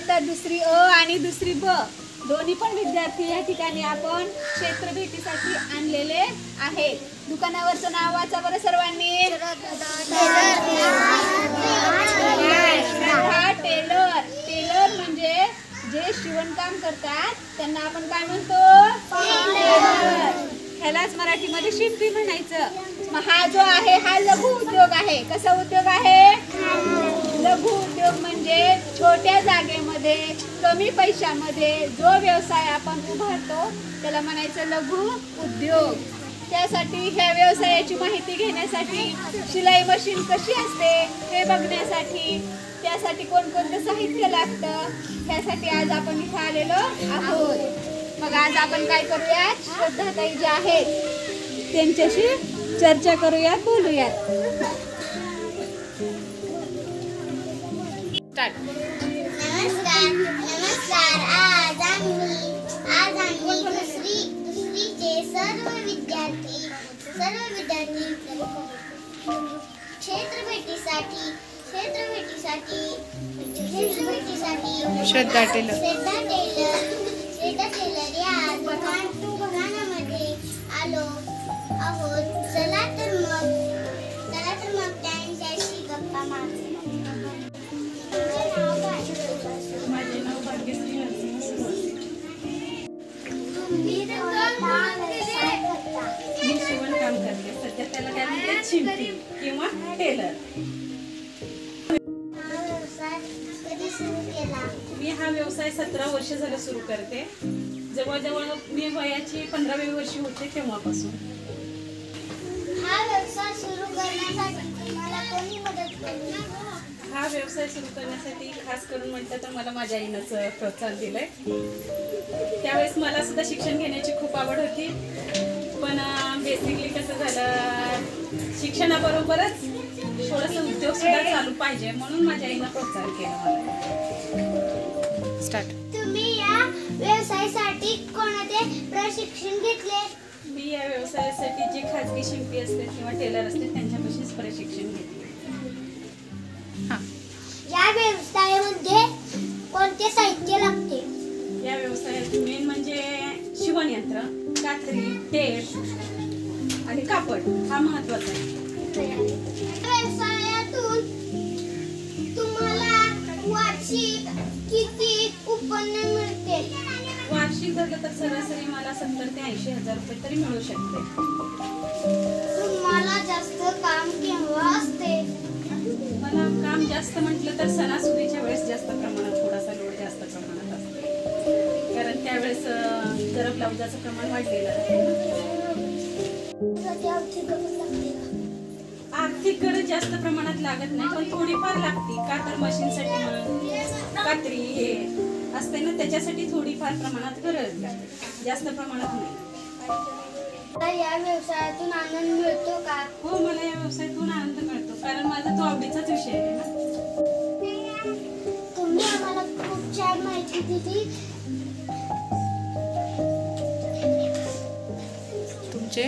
तर दुसरी अ आणि दुसरी ब दोन्ही पण विद्यार्थी या ठिकाणी आपण क्षेत्र भेटीसाठी आणलेले आहेत. दुकानावरचं नाव वाचा बरं सर्वांनी. श्रद्धा टेलर. टेलर म्हणजे जे शिवणकाम करतात त्यांना आपण काय म्हणतो? टेलर. ह्यालाच मराठीमध्ये शिंपी म्हणायचं. मग हा जो आहे हा लघु उद्योग आहे. कसा उद्योग आहे? लघु उद्योग म्हणजे छोट्या जागेमध्ये कमी पैशामध्ये जो व्यवसाय आपण उभारतो त्याला म्हणायचं लघु उद्योग. त्यासाठी ह्या व्यवसायाची माहिती घेण्यासाठी, शिलाई मशीन कशी असते हे बघण्यासाठी, त्यासाठी कोणकोणतं साहित्य लागतं ह्यासाठी आज आपण इथे आलेलो आहोत. मग आज आपण काय करूयात? श्रद्धाताई ज्या आहेत त्यांच्याशी चर्चा करूयात, बोलूयात. नमस्कार. आज आम्ही दुसरीचे सर्व विद्यार्थी क्षेत्र भेटीसाठी श्रद्धा टेलर या दुकानामध्ये आलो आहोत. चला तर मग त्यांच्याशी गप्पा मारू. माझे नाव भाग्यश्री नरसिंह सुरवसे. मी शिवणकाम करते. सध्या त्याला काय म्हणतात? शिंपी किंवा टेलर. मी हा व्यवसाय 17 वर्ष झालं सुरू करते. जवळजवळ मी वयाची 15वी वर्षी होते तेव्हापासून. हा व्यवसाय सुरू करण्यासाठी मला कोणी मदत केली? हा व्यवसाय सुरू करण्यासाठी खास करून म्हटलं तर मला माझ्या आईनंच प्रोत्साहन दिलंय. त्यावेळेस मला सुद्धा शिक्षण घेण्याची खूप आवड होती. पण बेसिकली कसं झालं, शिक्षणाबरोबरच थोडंसं उद्योग सुद्धा चालू पाहिजे म्हणून माझ्या आईनं प्रोत्साहन केलं मला. स्टार्ट. तुम्ही या व्यवसायासाठी कोणते प्रशिक्षण घेतले? मी या व्यवसायासाठी जे खाजगी शिंपी असते किंवा टेलर असते त्यांच्यापाशीच प्रशिक्षण घेतले. या व्यवसायामध्ये कोणते साहित्य लागते? या व्यवसायात मेन म्हणजे शिवणयंत्र, कात्री, टेप आणि कापड हा महत्त्वाचा आहे. व्यवसायातून तुम्हाला वार्षिक किती उत्पन्न मिळते? वार्षिक धरलं तर सरासरी मला 70 ते 80 हजार रुपये तरी मिळू शकते. तुम्हाला जास्त काम केव्हा असते? मला काम जास्त म्हटलं तर सणासुदीच्या वेळेस जास्त प्रमाणात, थोडासा लोड जास्त प्रमाणात असते. कारण त्यावेळेस जरा ब्लाउजाचं प्रमाण वाढलेलं आहे. आर्थिक गरज जास्त प्रमाणात लागत नाही, पण थोडीफार लागते. का तर मशीनसाठी म्हणून कात्री हे असते ना, त्याच्यासाठी थोडीफार प्रमाणात गरज लागते, जास्त प्रमाणात नाही. या व्यवसायातून आनंद मिळतो का? हो, मला या व्यवसायातून आनंद मिळतो कारण माझा तो आवडीचाच विषय आहे ना. तुम्ही आम्हाला खूप छान माहिती दिली. तुमचे